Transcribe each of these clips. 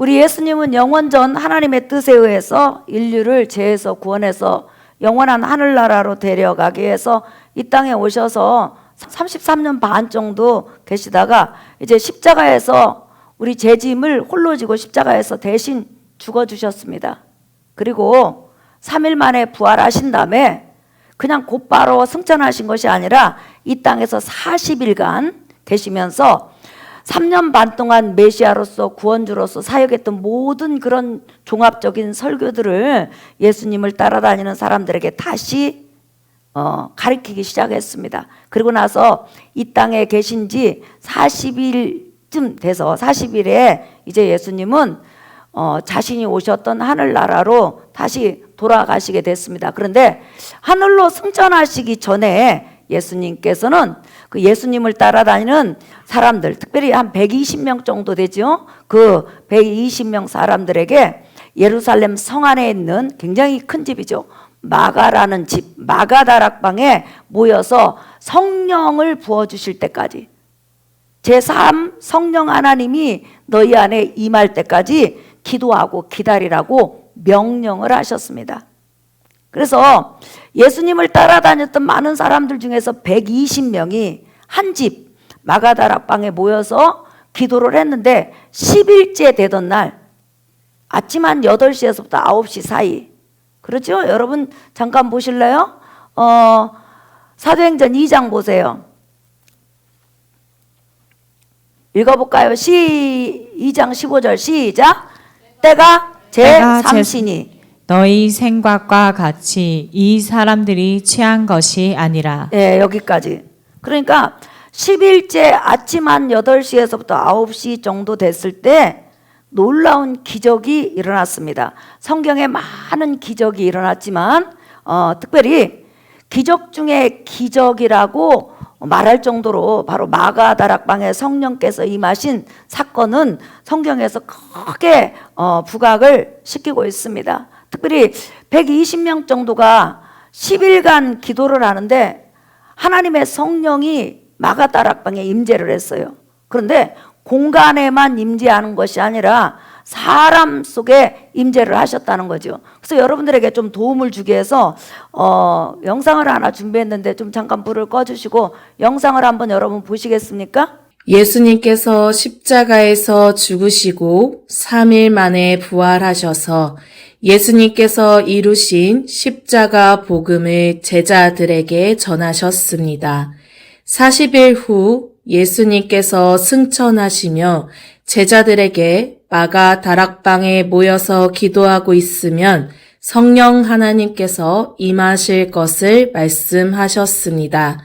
우리 예수님은 영원전 하나님의 뜻에 의해서 인류를 죄에서 구원해서 영원한 하늘나라로 데려가기 위해서 이 땅에 오셔서 33년 반 정도 계시다가 이제 십자가에서 우리 죄짐을 홀로 지고 십자가에서 대신 죽어주셨습니다. 그리고 3일 만에 부활하신 다음에 그냥 곧바로 승천하신 것이 아니라 이 땅에서 40일간 계시면서 3년 반 동안 메시아로서 구원주로서 사역했던 모든 그런 종합적인 설교들을 예수님을 따라다니는 사람들에게 다시 가르치기 시작했습니다. 그리고 나서 이 땅에 계신 지 40일쯤 돼서 40일에 이제 예수님은 자신이 오셨던 하늘나라로 다시 돌아가시게 됐습니다. 그런데 하늘로 승천하시기 전에 예수님께서는 그 예수님을 따라다니는 사람들, 특별히 한 120명 정도 되죠. 그 120명 사람들에게 예루살렘 성 안에 있는 굉장히 큰 집이죠. 마가라는 집, 마가다락방에 모여서 성령을 부어주실 때까지, 제3 성령 하나님이 너희 안에 임할 때까지 기도하고 기다리라고 명령을 하셨습니다. 그래서 예수님을 따라다녔던 많은 사람들 중에서 120명이 한 집 마가다락방에 모여서 기도를 했는데 10일째 되던 날 아침 한 8시에서부터 9시 사이, 그렇죠? 여러분 잠깐 보실래요? 사도행전 2장 보세요. 읽어볼까요? 2장 15절 시작. 때가 제3시니 너희 생각과 같이 이 사람들이 취한 것이 아니라. 네, 여기까지. 그러니까 10일째 아침 한 8시에서부터 9시 정도 됐을 때 놀라운 기적이 일어났습니다. 성경에 많은 기적이 일어났지만 특별히 기적 중에 기적이라고 말할 정도로 바로 마가다락방에 성령께서 임하신 사건은 성경에서 크게 부각을 시키고 있습니다. 특별히 120명 정도가 10일간 기도를 하는데 하나님의 성령이 마가다락방에 임재를 했어요. 그런데 공간에만 임재하는 것이 아니라 사람 속에 임재를 하셨다는 거죠. 그래서 여러분들에게 좀 도움을 주기 위해서 영상을 하나 준비했는데 좀 잠깐 불을 꺼주시고 영상을 한번 여러분 보시겠습니까? 예수님께서 십자가에서 죽으시고 3일 만에 부활하셔서 예수님께서 이루신 십자가 복음을 제자들에게 전하셨습니다. 40일 후 예수님께서 승천하시며 제자들에게 마가다락방에 모여서 기도하고 있으면 성령 하나님께서 임하실 것을 말씀하셨습니다.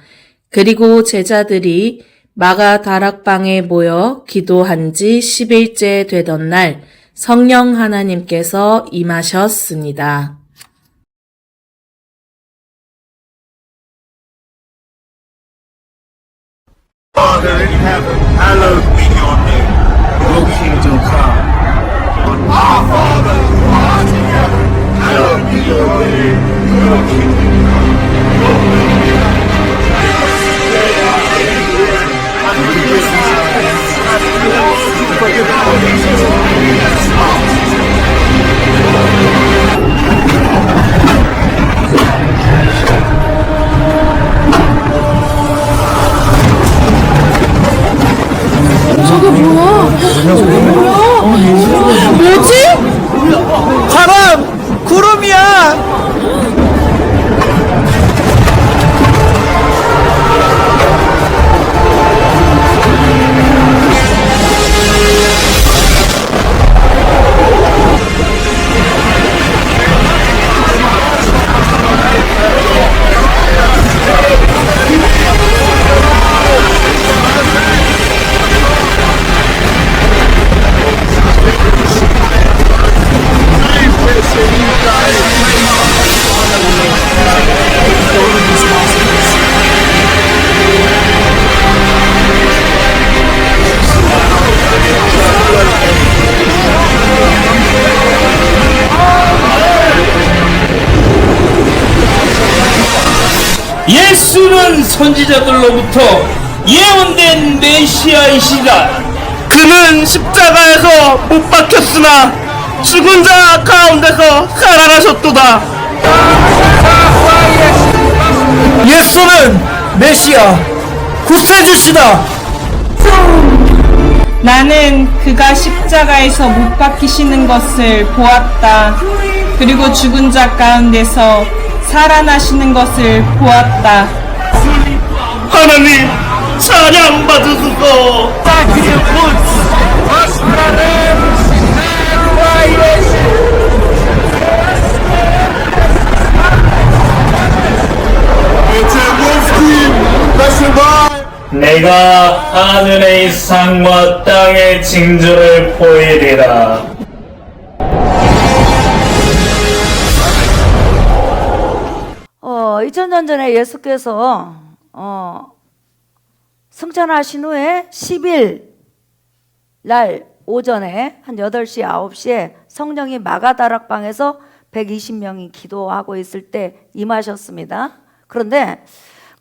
그리고 제자들이 마가다락방에 모여 기도한 지 10일째 되던 날 성령 하나님께서 임하셨습니다. Father in heaven, hallowed be your name. Your kingdom come. Our Father who art in heaven, hallowed be your name. Your kingdom come. Your will be done. Give us today our daily bread, and forgive us our debts, as we also forgive our debtors. Lead us not into 바람! 구름이야! 예수는 선지자들로부터 예언된 메시아이시다. 그는 십자가에서 못 박혔으나 죽은 자 가운데서 살아나셨도다. 예수는 메시아 구세주시다. 나는 그가 십자가에서 못 박히시는 것을 보았다. 그리고 죽은 자 가운데서 살아나시는 것을 보았다. 하나님 찬양 받으소서. 내가 하늘의 상과 땅의 징조를 보이리라. 2000년 전에 예수께서 승천하신 후에 10일 날 오전에 한 8시, 9시에 성령이 마가다락방에서 120명이 기도하고 있을 때 임하셨습니다. 그런데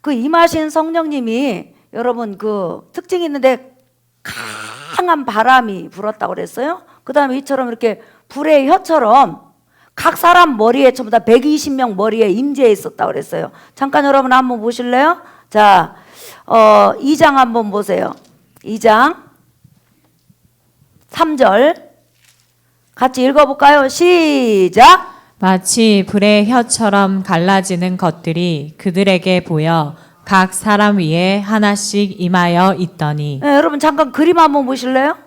그 임하신 성령님이 여러분 그 특징이 있는데 강한 바람이 불었다고 그랬어요. 그 다음에 이처럼 이렇게 불의 혀처럼 각 사람 머리에 전부 다 120명 머리에 임재해 있었다고 그랬어요. 잠깐 여러분 한번 보실래요? 자, 2장 한번 보세요. 2장 3절 같이 읽어볼까요? 시작. 마치 불의 혀처럼 갈라지는 것들이 그들에게 보여 각 사람 위에 하나씩 임하여 있더니. 네, 여러분 잠깐 그림 한번 보실래요?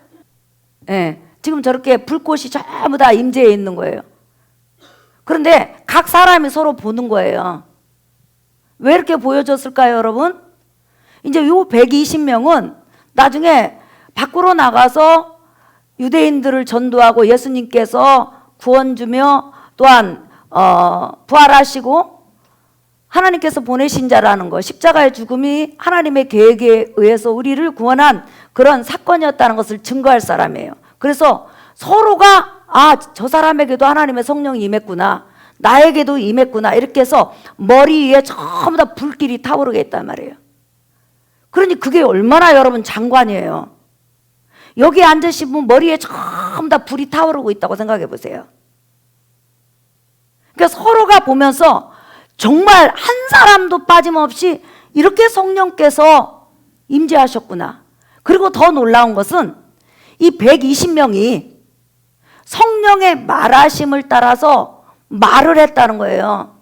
네, 지금 저렇게 불꽃이 전부 다 임재해 있는 거예요. 그런데 각 사람이 서로 보는 거예요. 왜 이렇게 보여줬을까요, 여러분? 이제 요 120명은 나중에 밖으로 나가서 유대인들을 전도하고 예수님께서 구원 주며 또한 부활하시고 하나님께서 보내신 자라는 거, 십자가의 죽음이 하나님의 계획에 의해서 우리를 구원한 그런 사건이었다는 것을 증거할 사람이에요. 그래서 서로가 저 사람에게도 하나님의 성령이 임했구나, 나에게도 임했구나, 이렇게 해서 머리 위에 전부 다 불길이 타오르게 있단 말이에요. 그러니 그게 얼마나 여러분 장관이에요. 여기 앉으신 분 머리에 전부 다 불이 타오르고 있다고 생각해 보세요. 그러니까 서로가 보면서 정말 한 사람도 빠짐없이 이렇게 성령께서 임재하셨구나. 그리고 더 놀라운 것은 이 120명이 성령의 말하심을 따라서 말을 했다는 거예요.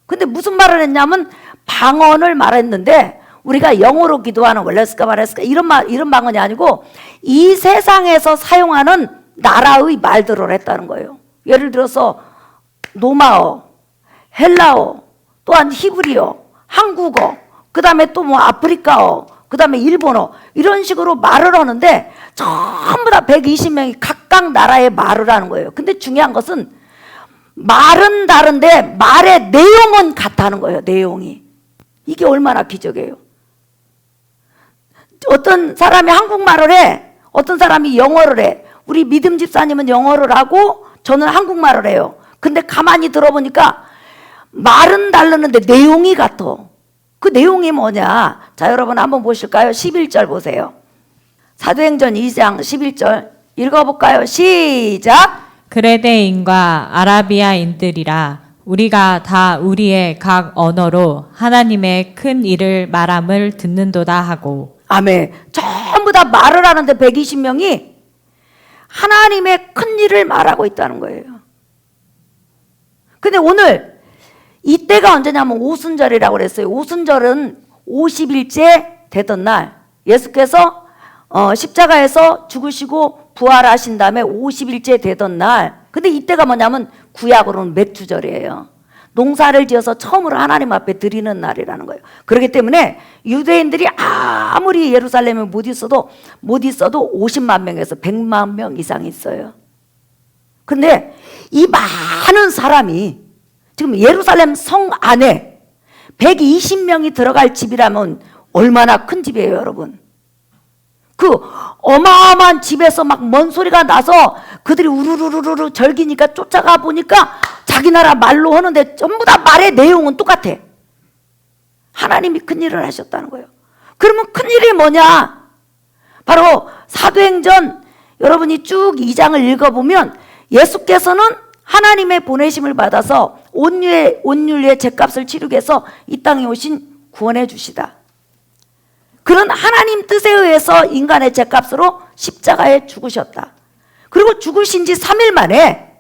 근데 무슨 말을 했냐면 방언을 말했는데, 우리가 영어로 기도하는 월레스카 바레스카 이런 방언이 아니고 이 세상에서 사용하는 나라의 말들을 했다는 거예요. 예를 들어서 노마어, 헬라어, 또한 히브리어, 한국어, 그 다음에 또 뭐 아프리카어, 그 다음에 일본어, 이런 식으로 말을 하는데 전부 다 120명이 각각 나라의 말을 하는 거예요. 근데 중요한 것은 말은 다른데 말의 내용은 같다는 거예요. 내용이. 이게 얼마나 기적이에요. 어떤 사람이 한국말을 해, 어떤 사람이 영어를 해. 우리 믿음 집사님은 영어를 하고 저는 한국말을 해요. 근데 가만히 들어보니까 말은 다르는데 내용이 같아. 그 내용이 뭐냐? 자, 여러분 한번 보실까요? 11절 보세요. 사도행전 2장 11절 읽어볼까요? 시작. 그레데인과 아라비아인들이라 우리가 다 우리의 각 언어로 하나님의 큰 일을 말함을 듣는도다 하고. 아멘. 전부 다 말을 하는데 120명이 하나님의 큰 일을 말하고 있다는 거예요. 근데 오늘 이때가 언제냐면 오순절이라고 그랬어요. 오순절은 50일째 되던 날, 예수께서 십자가에서 죽으시고 부활하신 다음에 50일째 되던 날. 근데 이때가 뭐냐면 구약으로는 맥주절이에요. 농사를 지어서 처음으로 하나님 앞에 드리는 날이라는 거예요. 그렇기 때문에 유대인들이 아무리 예루살렘에 못 있어도 50만 명에서 100만 명 이상 있어요. 근데 이 많은 사람이 지금 예루살렘 성 안에 120명이 들어갈 집이라면 얼마나 큰 집이에요, 여러분. 그 어마어마한 집에서 막 먼 소리가 나서 그들이 우르르르르 절기니까 쫓아가 보니까 자기 나라 말로 하는데 전부 다 말의 내용은 똑같아. 하나님이 큰 일을 하셨다는 거예요. 그러면 큰 일이 뭐냐? 바로 사도행전 여러분이 쭉 2장을 읽어보면 예수께서는 하나님의 보내심을 받아서 온유의 죗값을 치르기 위해서 이 땅에 오신 구원해 주시다. 그런 하나님 뜻에 의해서 인간의 죗값으로 십자가에 죽으셨다. 그리고 죽으신 지 3일 만에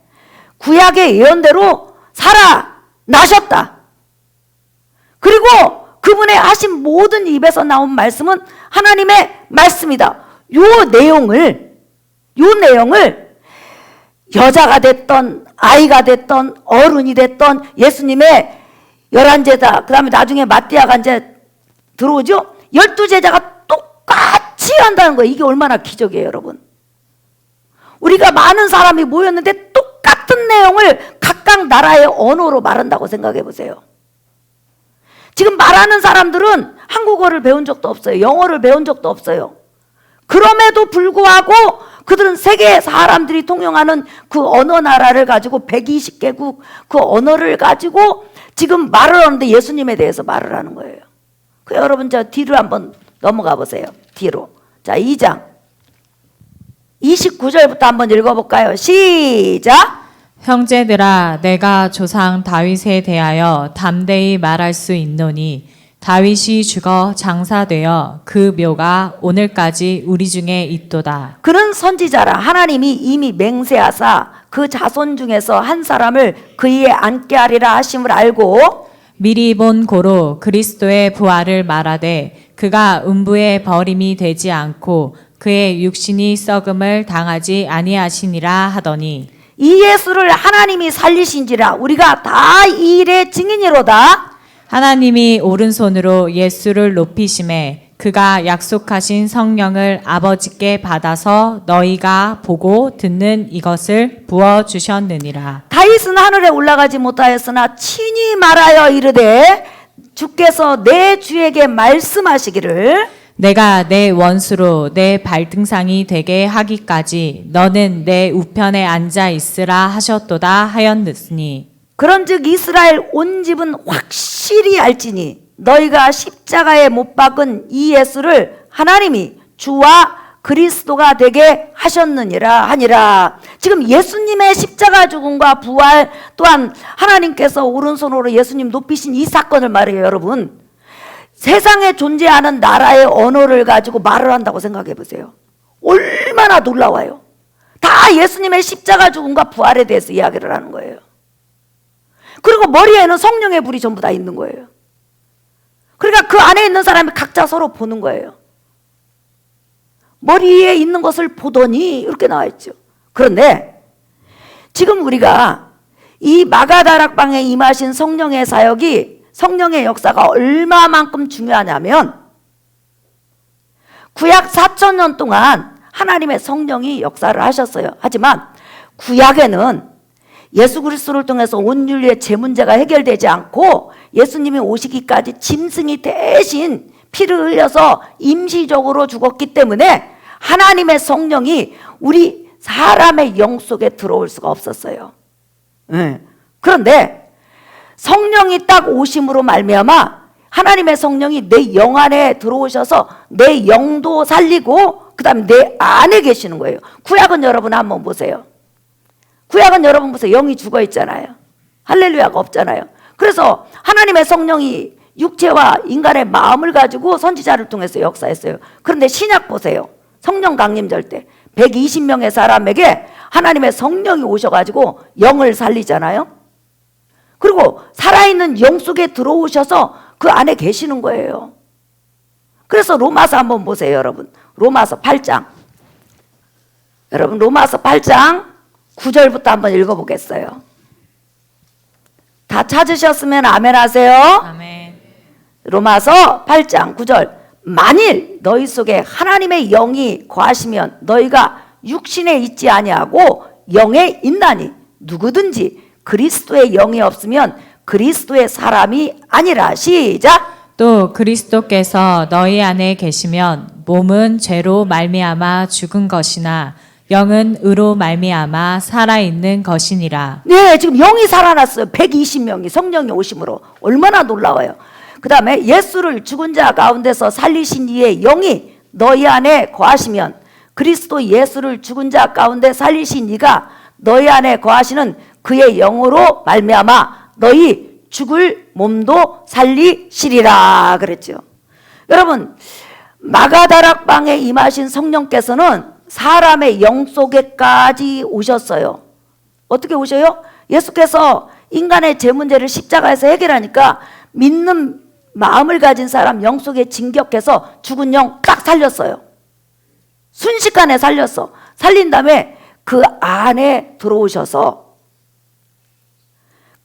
구약의 예언대로 살아나셨다. 그리고 그분의 하신 모든 입에서 나온 말씀은 하나님의 말씀이다. 요 내용을 여자가 됐던 아이가 됐던 어른이 됐던 예수님의 11제자, 그 다음에 나중에 마띠아가 이제 들어오죠. 12제자가 똑같이 한다는 거예요. 이게 얼마나 기적이에요, 여러분. 우리가 많은 사람이 모였는데 똑같은 내용을 각각 나라의 언어로 말한다고 생각해 보세요. 지금 말하는 사람들은 한국어를 배운 적도 없어요. 영어를 배운 적도 없어요. 그럼에도 불구하고 그들은 세계 사람들이 통용하는 그 언어 나라를 가지고 120개국 그 언어를 가지고 지금 말을 하는데 예수님에 대해서 말을 하는 거예요. 그 여러분 저 뒤로 한번 넘어가 보세요. 뒤로. 자, 2장 29절부터 한번 읽어볼까요? 시작. 형제들아, 내가 조상 다윗에 대하여 담대히 말할 수 있노니 다윗이 죽어 장사되어 그 묘가 오늘까지 우리 중에 있도다. 그는 선지자라. 하나님이 이미 맹세하사 그 자손 중에서 한 사람을 그 위에 앉게 하리라 하심을 알고 미리 본 고로 그리스도의 부활을 말하되 그가 음부의 버림이 되지 않고 그의 육신이 썩음을 당하지 아니하시니라 하더니 이 예수를 하나님이 살리신지라 우리가 다 이 일의 증인이로다. 하나님이 오른손으로 예수를 높이심에 그가 약속하신 성령을 아버지께 받아서 너희가 보고 듣는 이것을 부어주셨느니라. 다윗은 하늘에 올라가지 못하였으나 친히 말하여 이르되 주께서 내 주에게 말씀하시기를 내가 내 원수로 내 발등상이 되게 하기까지 너는 내 우편에 앉아 있으라 하셨도다 하였으니 그런즉 이스라엘 온 집은 확실히 알지니 너희가 십자가에 못 박은 이 예수를 하나님이 주와 그리스도가 되게 하셨느니라 하니라. 지금 예수님의 십자가 죽음과 부활 또한 하나님께서 오른손으로 예수님 높이신 이 사건을 말해요. 여러분, 세상에 존재하는 나라의 언어를 가지고 말을 한다고 생각해 보세요. 얼마나 놀라워요. 다 예수님의 십자가 죽음과 부활에 대해서 이야기를 하는 거예요. 그리고 머리에는 성령의 불이 전부 다 있는 거예요. 그러니까 그 안에 있는 사람이 각자 서로 보는 거예요. 머리에 있는 것을 보더니 이렇게 나와 있죠. 그런데 지금 우리가 이 마가다락방에 임하신 성령의 사역이 성령의 역사가 얼마만큼 중요하냐면 구약 4,000년 동안 하나님의 성령이 역사를 하셨어요. 하지만 구약에는 예수 그리스도를 통해서 온 인류의 죄 문제가 해결되지 않고 예수님이 오시기까지 짐승이 대신 피를 흘려서 임시적으로 죽었기 때문에 하나님의 성령이 우리 사람의 영 속에 들어올 수가 없었어요. 그런데 성령이 딱 오심으로 말미암아 하나님의 성령이 내 영 안에 들어오셔서 내 영도 살리고 그 다음에 내 안에 계시는 거예요. 구약은 여러분 한번 보세요. 구약은 여러분 보세요. 영이 죽어 있잖아요. 할렐루야가 없잖아요. 그래서 하나님의 성령이 육체와 인간의 마음을 가지고 선지자를 통해서 역사했어요. 그런데 신약 보세요. 성령 강림절 때 120명의 사람에게 하나님의 성령이 오셔가지고 영을 살리잖아요. 그리고 살아있는 영 속에 들어오셔서 그 안에 계시는 거예요. 그래서 로마서 한번 보세요, 여러분. 로마서 8장. 여러분, 로마서 8장 9절부터 한번 읽어보겠어요. 다 찾으셨으면 아멘 하세요. 아멘. 로마서 8장 9절. 만일 너희 속에 하나님의 영이 거하시면 너희가 육신에 있지 아니하고 영에 있나니 누구든지 그리스도의 영이 없으면 그리스도의 사람이 아니라. 시작. 또 그리스도께서 너희 안에 계시면 몸은 죄로 말미암아 죽은 것이나 영은 의로 말미암아 살아있는 것이니라. 네, 지금 영이 살아났어요. 120명이 성령이 오심으로. 얼마나 놀라워요. 그 다음에 예수를 죽은 자 가운데서 살리신 이의 영이 너희 안에 거하시면 그리스도 예수를 죽은 자 가운데 살리신 이가 너희 안에 거하시는 그의 영으로 말미암아 너희 죽을 몸도 살리시리라 그랬죠. 여러분, 마가다락방에 임하신 성령께서는 사람의 영 속에까지 오셨어요. 어떻게 오셔요? 예수께서 인간의 죄 문제를 십자가에서 해결하니까 믿는 마음을 가진 사람 영 속에 진격해서 죽은 영 딱 살렸어요. 순식간에 살렸어. 살린 다음에 그 안에 들어오셔서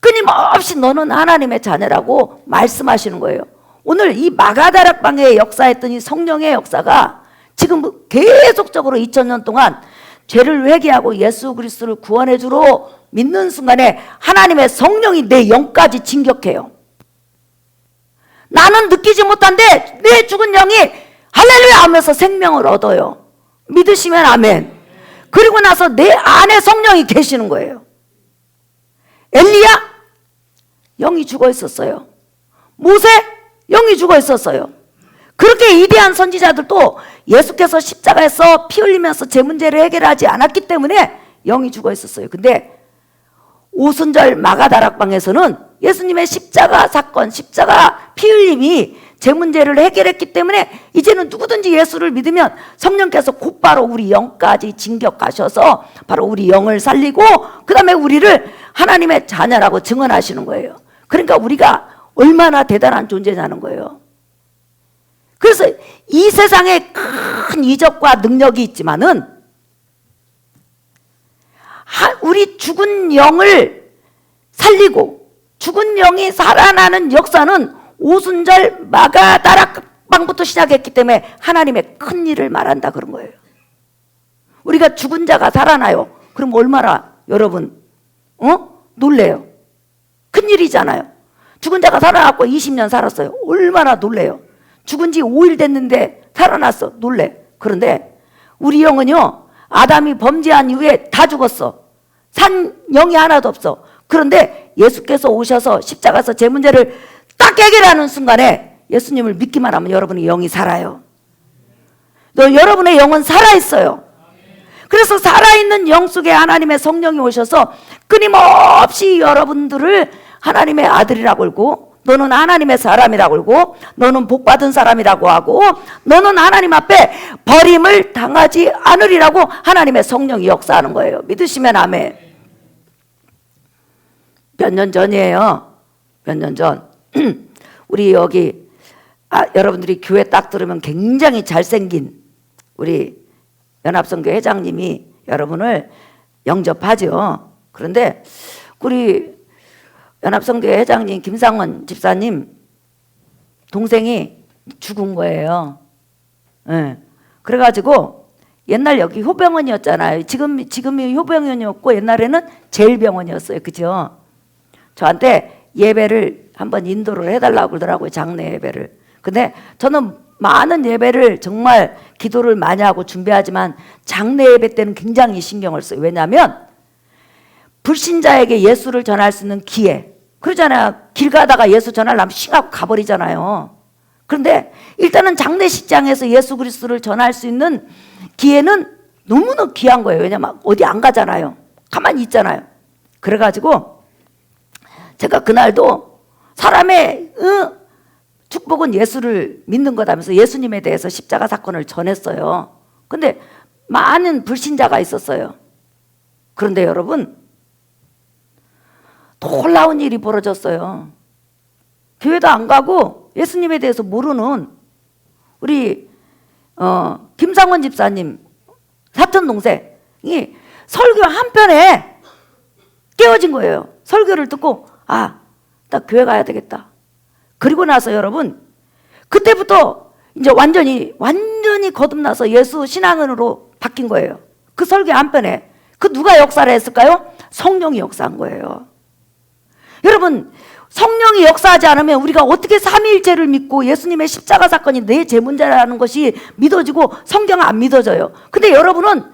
끊임없이 너는 하나님의 자녀라고 말씀하시는 거예요. 오늘 이 마가다락방에 역사했던 이 성령의 역사가 지금 계속적으로 2000년 동안 죄를 회개하고 예수 그리스도를 구원해 주러 믿는 순간에 하나님의 성령이 내 영까지 진격해요. 나는 느끼지 못한데 내 죽은 영이 할렐루야 하면서 생명을 얻어요. 믿으시면 아멘. 그리고 나서 내 안에 성령이 계시는 거예요. 엘리야 영이 죽어 있었어요. 모세 영이 죽어 있었어요. 그렇게 위대한 선지자들도 예수께서 십자가에서 피 흘리면서 제 문제를 해결하지 않았기 때문에 영이 죽어 있었어요. 근데 오순절 마가다락방에서는 예수님의 십자가 사건, 십자가 피 흘림이 제 문제를 해결했기 때문에 이제는 누구든지 예수를 믿으면 성령께서 곧바로 우리 영까지 진격하셔서 바로 우리 영을 살리고 그 다음에 우리를 하나님의 자녀라고 증언하시는 거예요. 그러니까 우리가 얼마나 대단한 존재냐는 거예요. 그래서 이 세상에 큰 이적과 능력이 있지만은 우리 죽은 영을 살리고 죽은 영이 살아나는 역사는 오순절 마가다락방부터 시작했기 때문에 하나님의 큰 일을 말한다 그런 거예요. 우리가 죽은 자가 살아나요. 그럼 얼마나 여러분 놀래요. 큰 일이잖아요. 죽은 자가 살아났고 20년 살았어요. 얼마나 놀래요. 죽은 지 5일 됐는데 살아났어. 놀래. 그런데 우리 영은요, 아담이 범죄한 이후에 다 죽었어. 산 영이 하나도 없어. 그런데 예수께서 오셔서 십자가에서 제 문제를 딱 해결하는 순간에 예수님을 믿기만 하면 여러분의 영이 살아요. 여러분의 영은 살아있어요. 그래서 살아있는 영 속에 하나님의 성령이 오셔서 끊임없이 여러분들을 하나님의 아들이라고 그러고 너는 하나님의 사람이라고 그러고 너는 복받은 사람이라고 하고 너는 하나님 앞에 버림을 당하지 않으리라고 하나님의 성령이 역사하는 거예요. 믿으시면 아멘. 몇 년 전이에요. 몇 년 전 우리 여기 여러분들이 교회 딱 들으면 굉장히 잘생긴 우리 연합선교 회장님이 여러분을 영접하죠. 그런데 우리 연합선교 회장님 김상원 집사님 동생이 죽은 거예요. 네. 그래가지고 옛날 여기 효병원이었잖아요. 지금이 효병원이었고 옛날에는 제일병원이었어요. 그죠? 저한테 예배를 한번 인도를 해달라고 그러더라고요. 장례 예배를. 근데 저는 많은 예배를 정말 기도를 많이 하고 준비하지만 장례 예배 때는 굉장히 신경을 써요. 왜냐하면 불신자에게 예수를 전할 수 있는 기회. 그러잖아요. 길 가다가 예수 전하려면 싱하고 가버리잖아요. 그런데 일단은 장례식장에서 예수 그리스도를 전할 수 있는 기회는 너무너무 귀한 거예요. 왜냐면 어디 안 가잖아요. 가만히 있잖아요. 그래가지고 제가 그날도 사람의 축복은 예수를 믿는 거다면서 예수님에 대해서 십자가 사건을 전했어요. 근데 많은 불신자가 있었어요. 그런데 여러분 놀라운 일이 벌어졌어요. 교회도 안 가고 예수님에 대해서 모르는 우리 김상원 집사님 사촌 동생이 설교 한 편에 깨어진 거예요. 설교를 듣고 나 교회 가야 되겠다. 그리고 나서 여러분 그때부터 이제 완전히 거듭나서 예수 신앙인으로 바뀐 거예요. 그 설교 한 편에 그 누가 역사를 했을까요? 성령이 역사한 거예요. 여러분 성령이 역사하지 않으면 우리가 어떻게 삼위일체를 믿고 예수님의 십자가 사건이 내 죄 문제라는 것이 믿어지고 성경은 안 믿어져요. 근데 여러분은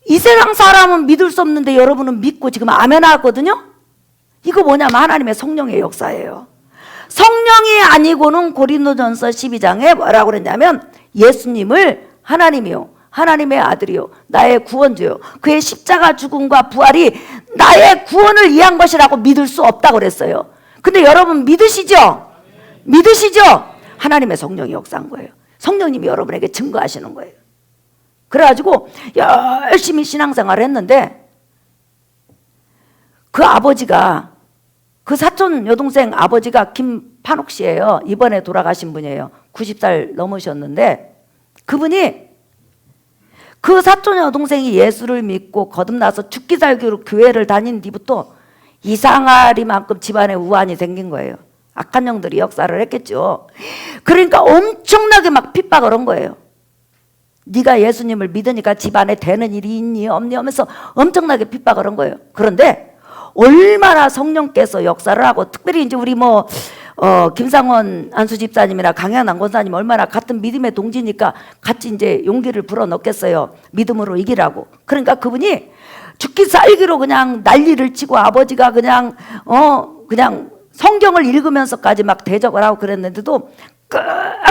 이 세상 사람은 믿을 수 없는데 여러분은 믿고 지금 아멘 하거든요. 이거 뭐냐면 하나님의 성령의 역사예요. 성령이 아니고는 고린도전서 12장에 뭐라고 그랬냐면 예수님을 하나님이요, 하나님의 아들이요, 나의 구원주요, 그의 십자가 죽음과 부활이 나의 구원을 위한 것이라고 믿을 수 없다고 그랬어요. 근데 여러분 믿으시죠? 믿으시죠? 하나님의 성령이 역사한 거예요. 성령님이 여러분에게 증거하시는 거예요. 그래가지고 열심히 신앙생활을 했는데 그 아버지가, 그 사촌 여동생 아버지가 김판옥 씨예요. 이번에 돌아가신 분이에요. 90살 넘으셨는데 그분이, 그 사촌 여동생이 예수를 믿고 거듭나서 죽기 살기로 교회를 다닌 뒤부터 이상하리만큼 집안에 우환이 생긴 거예요. 악한 영들이 역사를 했겠죠. 그러니까 엄청나게 막 핍박을 한 거예요. 네가 예수님을 믿으니까 집안에 되는 일이 있니 없니 하면서 엄청나게 핍박을 한 거예요. 그런데 얼마나 성령께서 역사를 하고, 특별히 이제 우리 김상원 안수 집사님이나 강현안 권사님 얼마나 같은 믿음의 동지니까 같이 이제 용기를 불어넣겠어요. 믿음으로 이기라고. 그러니까 그분이 죽기 살기로 그냥 난리를 치고, 아버지가 그냥 성경을 읽으면서까지 막 대적을 하고 그랬는데도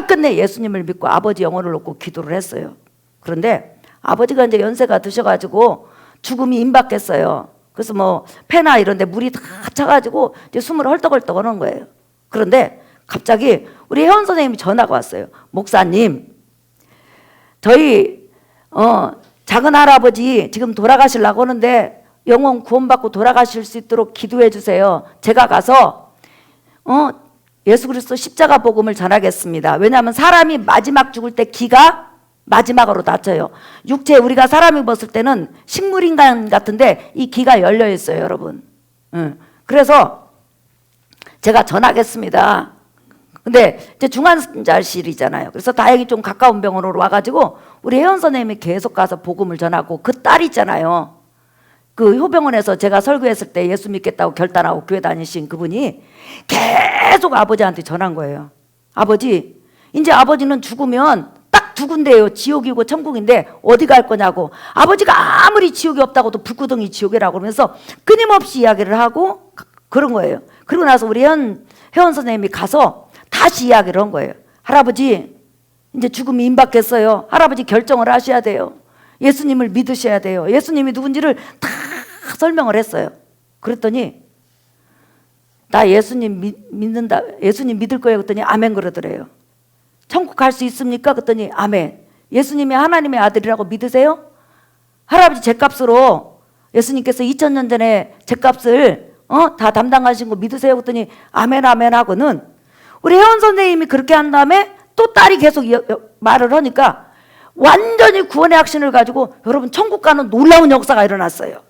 끝내 예수님을 믿고 아버지 영혼을 놓고 기도를 했어요. 그런데 아버지가 이제 연세가 드셔가지고 죽음이 임박했어요. 그래서 폐나 이런 데 물이 다 차가지고 이제 숨을 헐떡헐떡 하는 거예요. 그런데 갑자기 우리 혜원 선생님이 전화가 왔어요. 목사님, 저희 작은 할아버지 지금 돌아가시려고 하는데 영혼 구원받고 돌아가실 수 있도록 기도해 주세요. 제가 가서 예수 그리스도 십자가 복음을 전하겠습니다. 왜냐하면 사람이 마지막 죽을 때 기가 마지막으로 닫혀요. 육체, 우리가 사람이 봤을 때는 식물인간 같은데 이 기가 열려 있어요, 여러분. 그래서 제가 전하겠습니다. 근데 이제 중환자실이잖아요. 그래서 다행히 좀 가까운 병원으로 와가지고 우리 혜원 선생님이 계속 가서 복음을 전하고, 그 딸 있잖아요. 그 효병원에서 제가 설교했을 때 예수 믿겠다고 결단하고 교회 다니신 그분이 계속 아버지한테 전한 거예요. 아버지, 이제 아버지는 죽으면 딱 두 군데예요. 지옥이고 천국인데 어디 갈 거냐고. 아버지가 아무리 지옥이 없다고도 불구덩이 지옥이라고 그러면서 끊임없이 이야기를 하고 그런 거예요. 그리고 나서 우리 혜원 선생님이 가서 다시 이야기를 한 거예요. 할아버지, 이제 죽음이 임박했어요. 할아버지 결정을 하셔야 돼요. 예수님을 믿으셔야 돼요. 예수님이 누군지를 다 설명을 했어요. 그랬더니 나 예수님 믿는다, 예수님 믿을 거예요. 그랬더니 아멘 그러더래요. 천국 갈 수 있습니까? 그랬더니 아멘. 예수님이 하나님의 아들이라고 믿으세요? 할아버지 죗값으로 예수님께서 2000년 전에 죗값을 다 담당하신 거 믿으세요? 그랬더니 아멘 아멘 하고는, 우리 혜원 선생님이 그렇게 한 다음에 또 딸이 계속 말을 하니까 완전히 구원의 확신을 가지고 여러분 천국 가는 놀라운 역사가 일어났어요.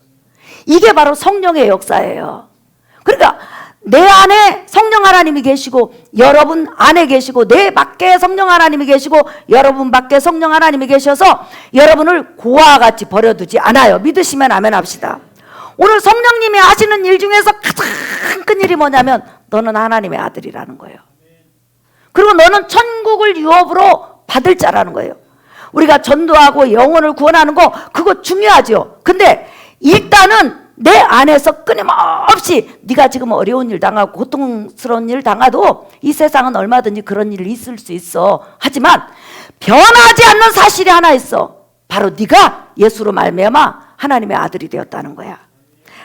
이게 바로 성령의 역사예요. 그러니까 내 안에 성령 하나님이 계시고 여러분 안에 계시고, 내 밖에 성령 하나님이 계시고 여러분 밖에 성령 하나님이 계셔서 여러분을 고아와 같이 버려두지 않아요. 믿으시면 아멘 합시다. 오늘 성령님이 하시는 일 중에서 가장 큰 일이 뭐냐면 너는 하나님의 아들이라는 거예요. 그리고 너는 천국을 유업으로 받을 자라는 거예요. 우리가 전도하고 영혼을 구원하는 거 그거 중요하죠. 근데 일단은 내 안에서 끊임없이 네가 지금 어려운 일 당하고 고통스러운 일 당해도 이 세상은 얼마든지 그런 일이 있을 수 있어. 하지만 변하지 않는 사실이 하나 있어. 바로 네가 예수로 말미암아 하나님의 아들이 되었다는 거야.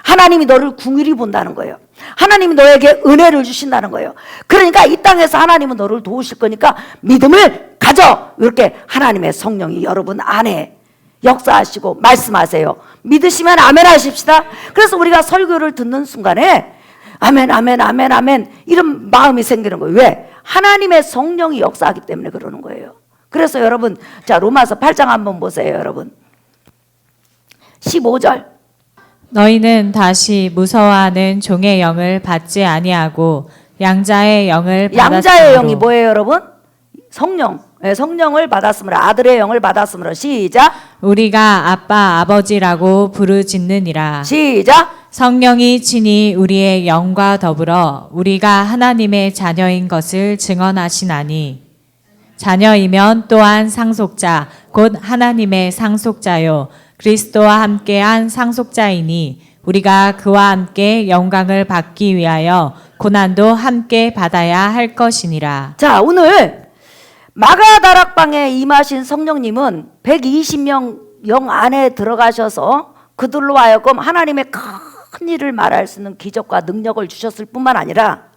하나님이 너를 궁일이 본다는 거예요. 하나님이 너에게 은혜를 주신다는 거예요. 그러니까 이 땅에서 하나님은 너를 도우실 거니까 믿음을 가져. 이렇게 하나님의 성령이 여러분 안에 역사하시고 말씀하세요. 믿으시면 아멘 하십시다. 그래서 우리가 설교를 듣는 순간에 아멘 아멘 아멘 아멘 이런 마음이 생기는 거예요. 왜? 하나님의 성령이 역사하기 때문에 그러는 거예요. 그래서 여러분, 자 로마서 8장 한번 보세요. 여러분 15절, 너희는 다시 무서워하는 종의 영을 받지 아니하고 양자의 영을 받았으므로. 양자의 영이 뭐예요, 여러분? 성령. 네, 성령을 받았으므로, 아들의 영을 받았으므로. 시작. 우리가 아빠 아버지라고 부르짖느니라. 시작. 성령이 친히 우리의 영과 더불어 우리가 하나님의 자녀인 것을 증언하시나니, 자녀이면 또한 상속자 곧 하나님의 상속자요 그리스도와 함께한 상속자이니 우리가 그와 함께 영광을 받기 위하여 고난도 함께 받아야 할 것이니라. 자, 오늘 마가다락방에 임하신 성령님은 120명 영 안에 들어가셔서 그들로 하여금 하나님의 큰 일을 말할 수 있는 기적과 능력을 주셨을 뿐만 아니라,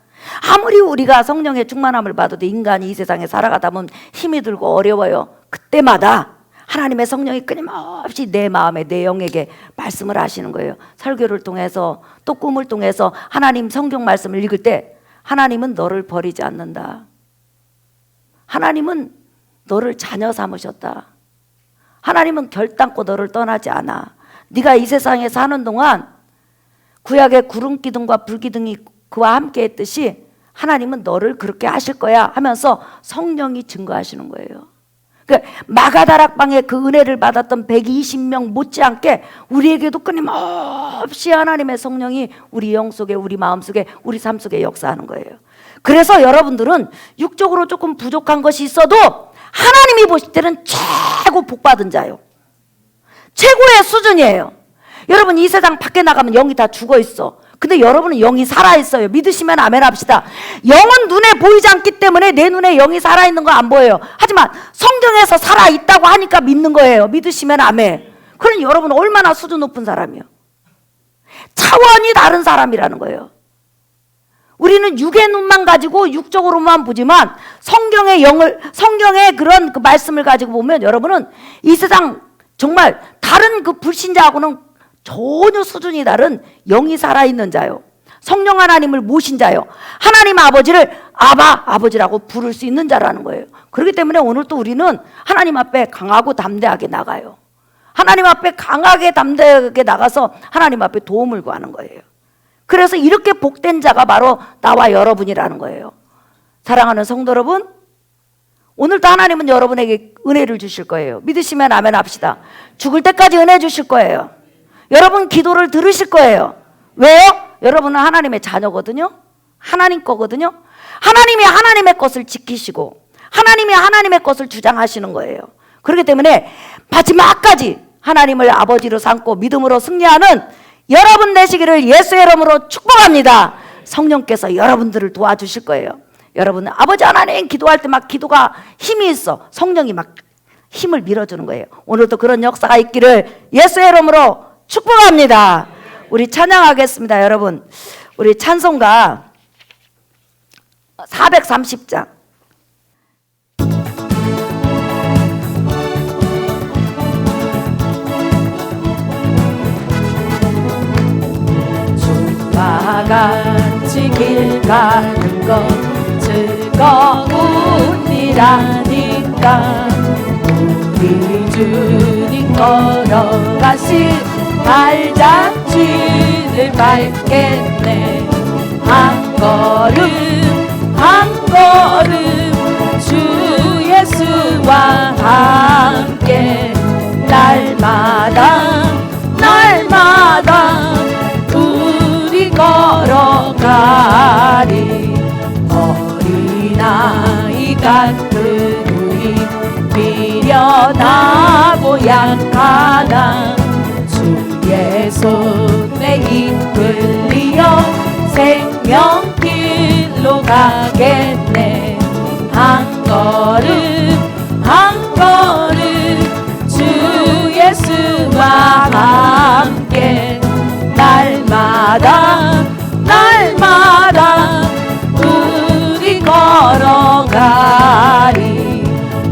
아무리 우리가 성령의 충만함을 받아도 인간이 이 세상에 살아가다 보면 힘이 들고 어려워요. 그때마다 하나님의 성령이 끊임없이 내 마음에, 내 영에게 말씀을 하시는 거예요. 설교를 통해서 또 꿈을 통해서 하나님 성경 말씀을 읽을 때, 하나님은 너를 버리지 않는다. 하나님은 너를 자녀 삼으셨다. 하나님은 결단코 너를 떠나지 않아. 네가 이 세상에 사는 동안 구약의 구름 기둥과 불 기둥이 그와 함께 했듯이 하나님은 너를 그렇게 하실 거야 하면서 성령이 증거하시는 거예요. 그러니까 마가다락방에 그 은혜를 받았던 120명 못지않게 우리에게도 끊임없이 하나님의 성령이 우리 영 속에, 우리 마음 속에, 우리 삶 속에 역사하는 거예요. 그래서 여러분들은 육적으로 조금 부족한 것이 있어도 하나님이 보실 때는 최고 복받은 자요. 최고의 수준이에요. 여러분, 이 세상 밖에 나가면 영이 다 죽어 있어. 근데 여러분은 영이 살아있어요. 믿으시면 아멘 합시다. 영은 눈에 보이지 않기 때문에 내 눈에 영이 살아있는 거 안 보여요. 하지만 성경에서 살아있다고 하니까 믿는 거예요. 믿으시면 아멘. 그럼 여러분은 얼마나 수준 높은 사람이요. 차원이 다른 사람이라는 거예요. 우리는 육의 눈만 가지고 육적으로만 보지만 성경의 그런 그 말씀을 가지고 보면 여러분은 이 세상 정말 다른 그 불신자하고는 전혀 수준이 다른 영이 살아있는 자요. 성령 하나님을 모신 자요. 하나님 아버지를 아버지라고 부를 수 있는 자라는 거예요. 그렇기 때문에 오늘 또 우리는 하나님 앞에 강하고 담대하게 나가요. 하나님 앞에 강하게 담대하게 나가서 하나님 앞에 도움을 구하는 거예요. 그래서 이렇게 복된 자가 바로 나와 여러분이라는 거예요. 사랑하는 성도 여러분, 오늘도 하나님은 여러분에게 은혜를 주실 거예요. 믿으시면 아멘 합시다. 죽을 때까지 은혜 주실 거예요. 여러분 기도를 들으실 거예요. 왜요? 여러분은 하나님의 자녀거든요. 하나님 거거든요. 하나님이 하나님의 것을 지키시고 하나님이 하나님의 것을 주장하시는 거예요. 그렇기 때문에 마지막까지 하나님을 아버지로 삼고 믿음으로 승리하는 여러분 되시기를 예수의 이름으로 축복합니다. 성령께서 여러분들을 도와주실 거예요. 여러분은 아버지 하나님 기도할 때 막 기도가 힘이 있어. 성령이 막 힘을 밀어주는 거예요. 오늘도 그런 역사가 있기를 예수의 이름으로 축복합니다. 우리 찬양하겠습니다. 여러분, 우리 찬송가 430장 주와 같이 길 가는 것 즐거운 일아니까 우리 주님 걸어가신 발자취를 밟겠네. 한 걸음 한 걸음 주 예수와 함께 날마다 우리 걸어가리. 어린아이 같은 우리 미련하고 약하나 주의 손에 이끌리어 생명길로 가겠네. 한 걸음 한 걸음 주 예수와 함께 날마다 우리 걸어가리.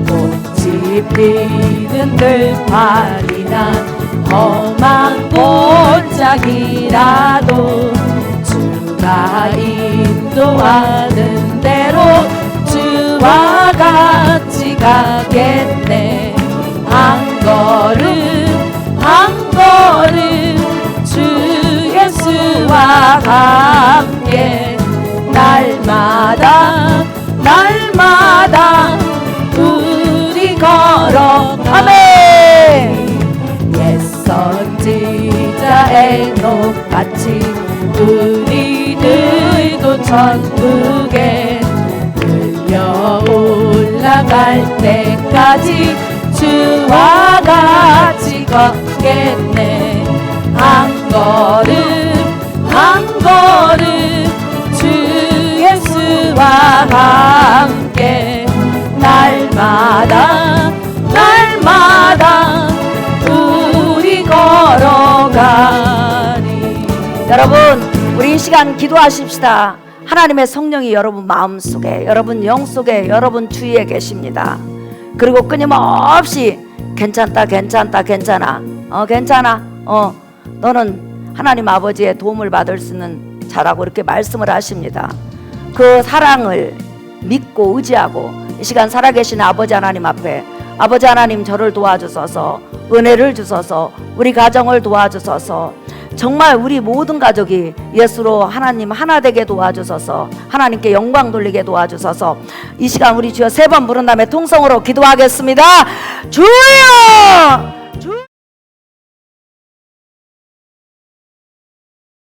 꽃이 피는 들판이나 험한 골짜기라도 주가 인도하는 대로 주와 같이 가겠네. 한 걸음 한 걸음 주 예수와 함께 날마다 우리 걸어. 아멘. 옛 선지자 에녹같이 우리들도 천국에 끌려 올라갈 때까지 주와 같이 걷겠네. 한 걸음 주 예수와 함께 날마다 여러분, 우리 이 시간 기도하십시다. 하나님의 성령이 여러분 마음속에, 여러분 영속에, 여러분 주위에 계십니다. 그리고 끊임없이 괜찮다, 괜찮다, 괜찮아, 괜찮아, 너는 하나님 아버지의 도움을 받을 수 있는 자라고 이렇게 말씀을 하십니다. 그 사랑을 믿고 의지하고 이 시간 살아계신 아버지 하나님 앞에, 아버지 하나님 저를 도와주소서, 은혜를 주소서, 우리 가정을 도와주소서, 정말 우리 모든 가족이 예수로 하나님 하나 되게 도와주소서, 하나님께 영광 돌리게 도와주소서. 이 시간 우리 주여 3번 부른 다음에 통성으로 기도하겠습니다. 주여!